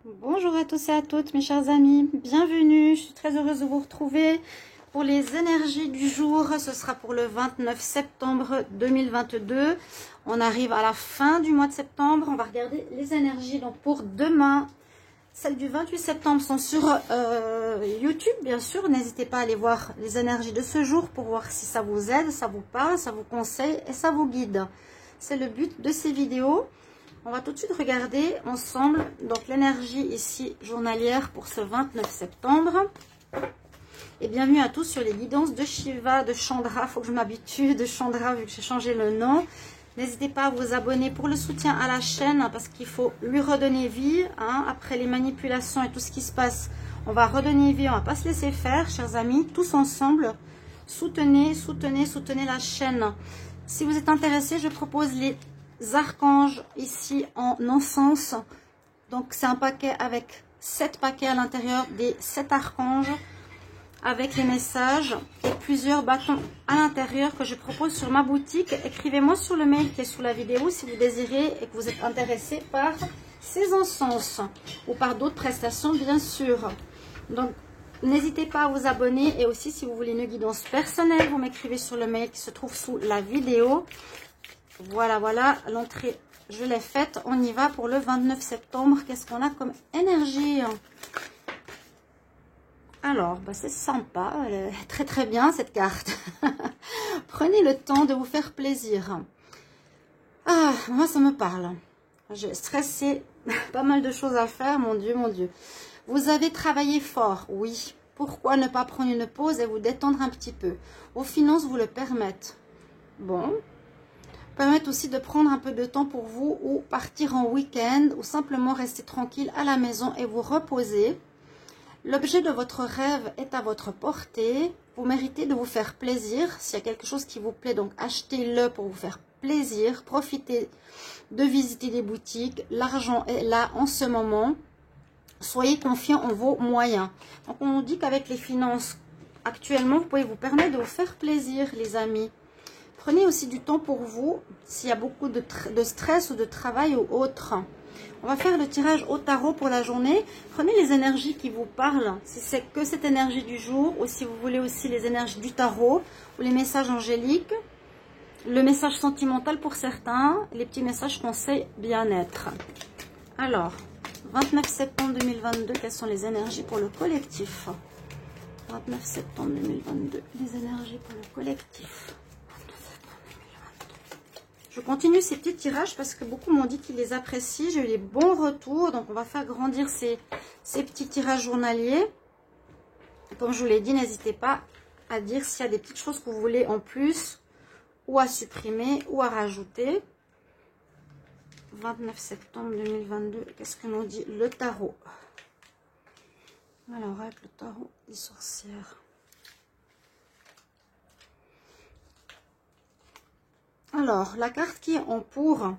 Bonjour à tous et à toutes mes chers amis, bienvenue, je suis très heureuse de vous retrouver pour les énergies du jour. Ce sera pour le 29 septembre 2022, on arrive à la fin du mois de septembre, on va regarder les énergies donc pour demain. Celles du 28 septembre sont sur YouTube bien sûr, n'hésitez pas à aller voir les énergies de ce jour pour voir si ça vous aide, ça vous parle, ça vous conseille et ça vous guide. C'est le but de ces vidéos. On va tout de suite regarder ensemble donc l'énergie ici journalière pour ce 29 septembre. Et bienvenue à tous sur les guidances de Shiva, de Chandra. Il faut que je m'habitue de Chandra vu que j'ai changé le nom. N'hésitez pas à vous abonner pour le soutien à la chaîne parce qu'il faut lui redonner vie. Après les manipulations et tout ce qui se passe, on va redonner vie, on ne va pas se laisser faire, chers amis. Tous ensemble, soutenez la chaîne. Si vous êtes intéressés, je propose les archanges ici en encens. Donc c'est un paquet avec 7 paquets à l'intérieur des 7 archanges avec les messages et plusieurs bâtons à l'intérieur que je propose sur ma boutique. Écrivez-moi sur le mail qui est sous la vidéo si vous désirez et que vous êtes intéressé par ces encens ou par d'autres prestations bien sûr. Donc n'hésitez pas à vous abonner et aussi si vous voulez une guidance personnelle, vous m'écrivez sur le mail qui se trouve sous la vidéo. Voilà, l'entrée, je l'ai faite. On y va pour le 29 septembre. Qu'est-ce qu'on a comme énergie? Alors, c'est sympa. Elle est très bien, cette carte. Prenez le temps de vous faire plaisir. Ah, moi, ça me parle. J'ai stressé. Pas mal de choses à faire, mon Dieu, mon Dieu. Vous avez travaillé fort, oui. Pourquoi ne pas prendre une pause et vous détendre un petit peu? Vos finances vous le permettent. Bon. Permettre aussi de prendre un peu de temps pour vous ou partir en week-end ou simplement rester tranquille à la maison et vous reposer. L'objet de votre rêve est à votre portée. Vous méritez de vous faire plaisir. S'il y a quelque chose qui vous plaît, donc achetez-le pour vous faire plaisir. Profitez de visiter des boutiques. L'argent est là en ce moment. Soyez confiants en vos moyens. Donc on nous dit qu'avec les finances actuellement, vous pouvez vous permettre de vous faire plaisir, les amis. Prenez aussi du temps pour vous, s'il y a beaucoup de stress ou de travail ou autre. On va faire le tirage au tarot pour la journée. Prenez les énergies qui vous parlent, si c'est que cette énergie du jour, ou si vous voulez aussi les énergies du tarot, ou les messages angéliques, le message sentimental pour certains, les petits messages conseils bien-être. Alors, 29 septembre 2022, quelles sont les énergies pour le collectif? 29 septembre 2022, les énergies pour le collectif. Je continue ces petits tirages parce que beaucoup m'ont dit qu'ils les apprécient. J'ai eu les bons retours. Donc, on va faire grandir ces petits tirages journaliers. Comme je vous l'ai dit, n'hésitez pas à dire s'il y a des petites choses que vous voulez en plus ou à supprimer ou à rajouter. 29 septembre 2022. Qu'est-ce que nous dit le tarot? Alors, avec le tarot des sorcières. Alors, la carte qui est en pour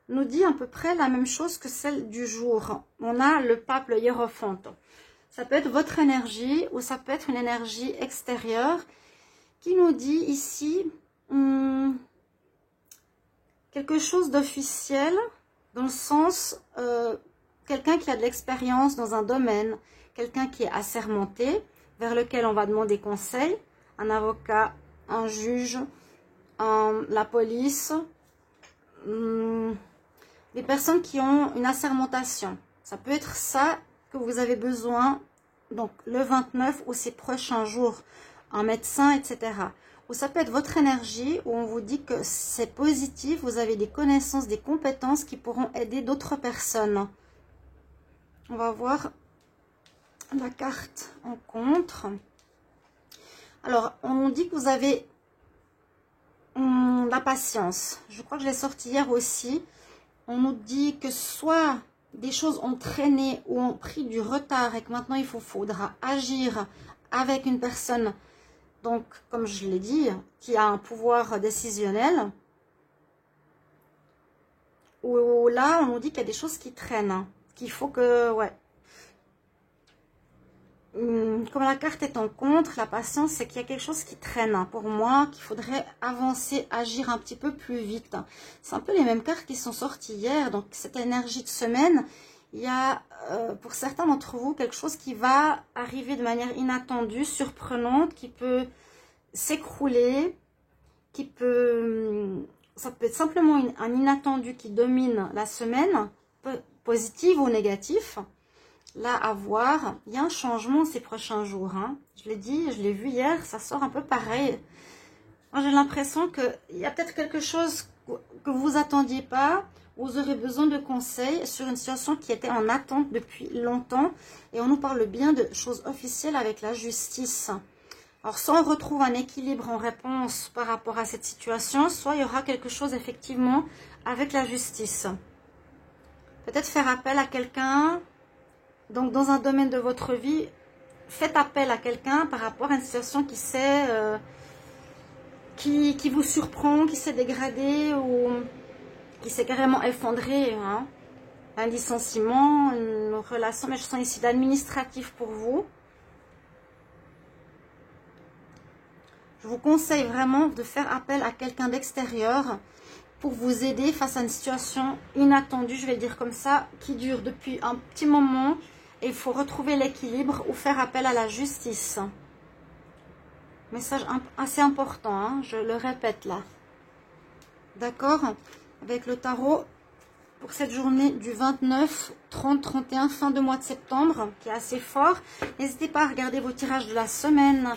nous dit à peu près la même chose que celle du jour. On a le pape, le hiérophante. Ça peut être votre énergie ou ça peut être une énergie extérieure qui nous dit ici quelque chose d'officiel dans le sens quelqu'un qui a de l'expérience dans un domaine, quelqu'un qui est assermenté, vers lequel on va demander conseil, un avocat, un juge, la police, des personnes qui ont une assermentation. Ça peut être ça que vous avez besoin, donc le 29 ou ces prochains jours, un médecin, etc. Ou ça peut être votre énergie où on vous dit que c'est positif, vous avez des connaissances, des compétences qui pourront aider d'autres personnes. On va voir la carte en contre. Alors, on nous dit que vous avez la patience. Je crois que je l'ai sorti hier aussi. On nous dit que soit des choses ont traîné ou ont pris du retard et que maintenant il faudra agir avec une personne, donc comme je l'ai dit, qui a un pouvoir décisionnel. Ou là, on nous dit qu'il y a des choses qui traînent, qu'il faut que, ouais. Comme la carte est en contre, la patience, c'est qu'il y a quelque chose qui traîne pour moi, qu'il faudrait avancer, agir un petit peu plus vite. C'est un peu les mêmes cartes qui sont sorties hier, donc cette énergie de semaine, Il y a pour certains d'entre vous quelque chose qui va arriver de manière inattendue, surprenante, qui peut s'écrouler, ça peut être simplement un inattendu qui domine la semaine, positive ou négatif. Là, à voir, il y a un changement ces prochains jours. Hein. Je l'ai dit, je l'ai vu hier, ça sort un peu pareil. Moi, j'ai l'impression qu'il y a peut-être quelque chose que vous attendiez pas. Vous aurez besoin de conseils sur une situation qui était en attente depuis longtemps. Et on nous parle bien de choses officielles avec la justice. Alors, soit on retrouve un équilibre en réponse par rapport à cette situation, soit il y aura quelque chose effectivement avec la justice. Peut-être faire appel à quelqu'un. Donc, dans un domaine de votre vie, faites appel à quelqu'un par rapport à une situation qui s'est... qui vous surprend, qui s'est dégradé ou qui s'est carrément effondré. Hein. Un licenciement, une relation, mais je sens ici d'administratif pour vous. Je vous conseille vraiment de faire appel à quelqu'un d'extérieur pour vous aider face à une situation inattendue, je vais le dire comme ça, qui dure depuis un petit moment et il faut retrouver l'équilibre ou faire appel à la justice. Message assez important, hein, je le répète là. D'accord? Avec le tarot pour cette journée du 29, 30, 31, fin de mois de septembre, qui est assez fort. N'hésitez pas à regarder vos tirages de la semaine,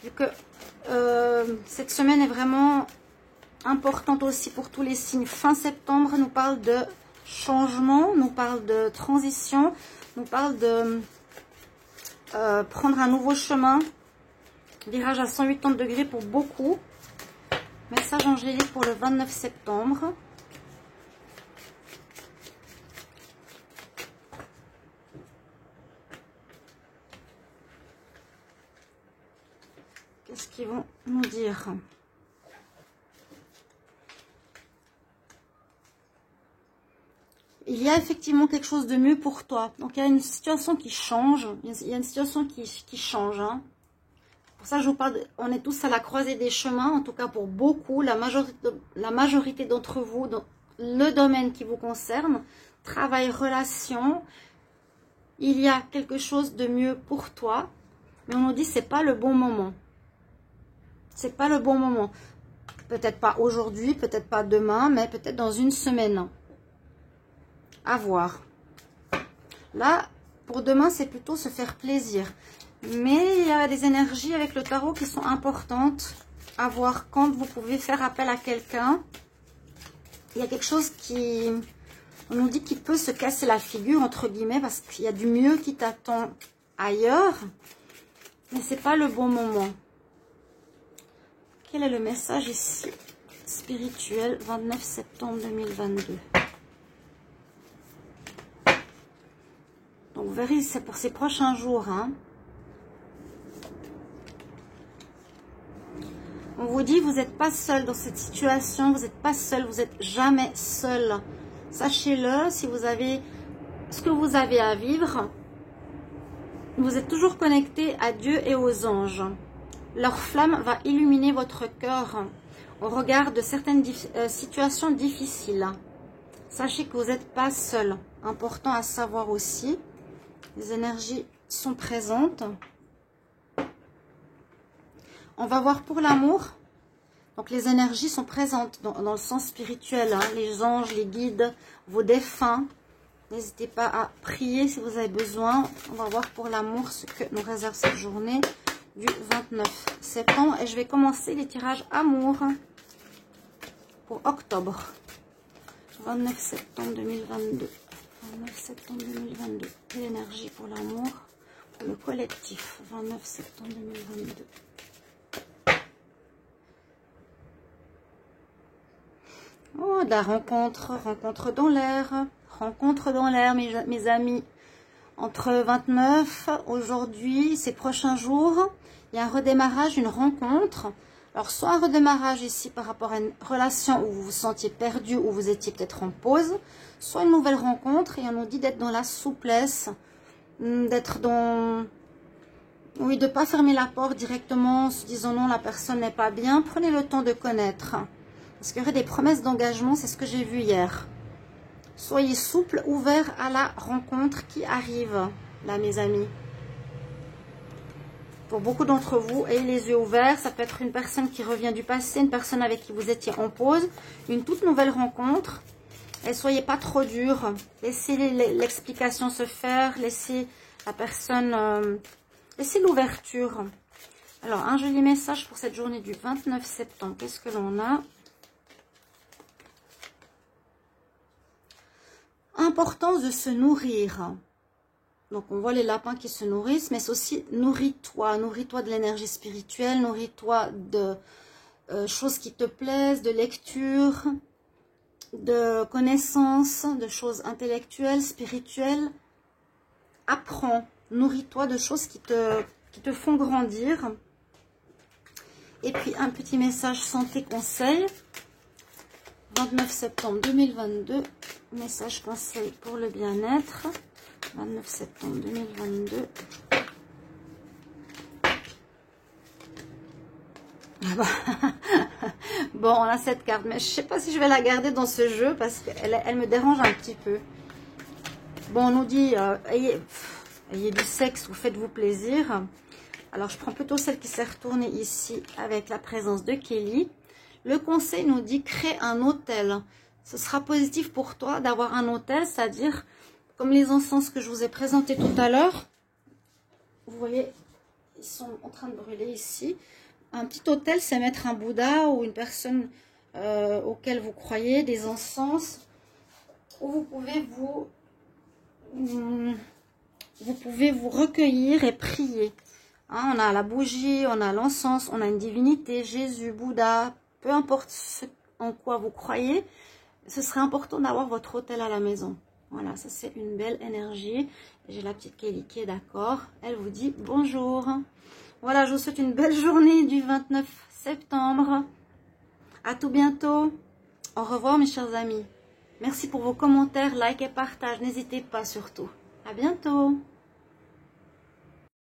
vu que cette semaine est vraiment importante aussi pour tous les signes. Fin septembre nous parle de changement, nous parle de transition, nous parle de prendre un nouveau chemin. Virage à 180 degrés pour beaucoup. Message angélique pour le 29 septembre. Qu'est-ce qu'ils vont nous dire? Il y a effectivement quelque chose de mieux pour toi. Donc il y a une situation qui change. Il y a une situation qui change. Hein. Pour ça, je vous parle, on est tous à la croisée des chemins, en tout cas pour beaucoup, la majorité d'entre vous, dans le domaine qui vous concerne, travail, relation, il y a quelque chose de mieux pour toi, mais on nous dit c'est pas le bon moment. C'est pas le bon moment. Peut-être pas aujourd'hui, peut-être pas demain, mais peut-être dans une semaine. À voir. Là, pour demain, c'est plutôt se faire plaisir. Mais il y a des énergies avec le tarot qui sont importantes à voir quand vous pouvez faire appel à quelqu'un. Il y a quelque chose qui, on nous dit qu'il peut se casser la figure, entre guillemets, parce qu'il y a du mieux qui t'attend ailleurs. Mais ce n'est pas le bon moment. Quel est le message ici? Spirituel, 29 septembre 2022. Donc, vous verrez, c'est pour ces prochains jours, hein. On vous dit, vous n'êtes pas seul dans cette situation, vous n'êtes pas seul, vous n'êtes jamais seul. Sachez-le, si vous avez ce que vous avez à vivre, vous êtes toujours connecté à Dieu et aux anges. Leur flamme va illuminer votre cœur au regard de certaines situations difficiles. Sachez que vous n'êtes pas seul. Important à savoir aussi. Les énergies sont présentes. On va voir pour l'amour. Donc les énergies sont présentes dans le sens spirituel. Hein, les anges, les guides, vos défunts. N'hésitez pas à prier si vous avez besoin. On va voir pour l'amour ce que nous réserve cette journée du 29 septembre. Et je vais commencer les tirages amour pour octobre. 29 septembre 2022. 29 septembre 2022. L'énergie pour l'amour, pour le collectif. 29 septembre 2022. Oh, la rencontre dans l'air. Rencontre dans l'air, mes amis. Entre 29, aujourd'hui, ces prochains jours, il y a un redémarrage, une rencontre. Alors, soit un redémarrage ici par rapport à une relation où vous vous sentiez perdu, où vous étiez peut-être en pause, soit une nouvelle rencontre, et on nous dit d'être dans la souplesse, d'être dans... Oui, de ne pas fermer la porte directement en se disant non, la personne n'est pas bien. Prenez le temps de connaître. Parce qu'il y aurait des promesses d'engagement, c'est ce que j'ai vu hier. Soyez souple, ouvert à la rencontre qui arrive, là mes amis. Pour beaucoup d'entre vous, ayez les yeux ouverts. Ça peut être une personne qui revient du passé, une personne avec qui vous étiez en pause, une toute nouvelle rencontre. Et soyez pas trop dur. Laissez l'explication se faire. Laissez la personne... laissez l'ouverture. Alors, un joli message pour cette journée du 29 septembre. Qu'est-ce que l'on a? Importance de se nourrir. Donc, on voit les lapins qui se nourrissent, mais c'est aussi nourris-toi. Nourris-toi de l'énergie spirituelle, nourris-toi de choses qui te plaisent, de lecture, de connaissances, de choses intellectuelles, spirituelles. Apprends, nourris-toi de choses qui te font grandir. Et puis, un petit message santé conseil. 29 septembre 2022, message conseil pour le bien-être. 29 septembre 2022. Ah bah. Bon, on a cette carte, mais je ne sais pas si je vais la garder dans ce jeu parce qu'elle me dérange un petit peu. Bon, on nous dit, ayez du sexe ou faites-vous plaisir. Alors, je prends plutôt celle qui s'est retournée ici avec la présence de Kelly. Le conseil nous dit, crée un hôtel. Ce sera positif pour toi d'avoir un hôtel, c'est-à-dire... Comme les encens que je vous ai présentés tout à l'heure, vous voyez, ils sont en train de brûler ici. Un petit hôtel, c'est mettre un Bouddha ou une personne auquel vous croyez, des encens, où vous pouvez vous recueillir et prier. Hein, on a la bougie, on a l'encens, on a une divinité, Jésus, Bouddha, peu importe ce en quoi vous croyez, ce serait important d'avoir votre hôtel à la maison. Voilà, ça c'est une belle énergie. J'ai la petite Kelly qui est d'accord. Elle vous dit bonjour. Voilà, je vous souhaite une belle journée du 29 septembre. À tout bientôt. Au revoir mes chers amis. Merci pour vos commentaires, likes et partages. N'hésitez pas surtout. À bientôt.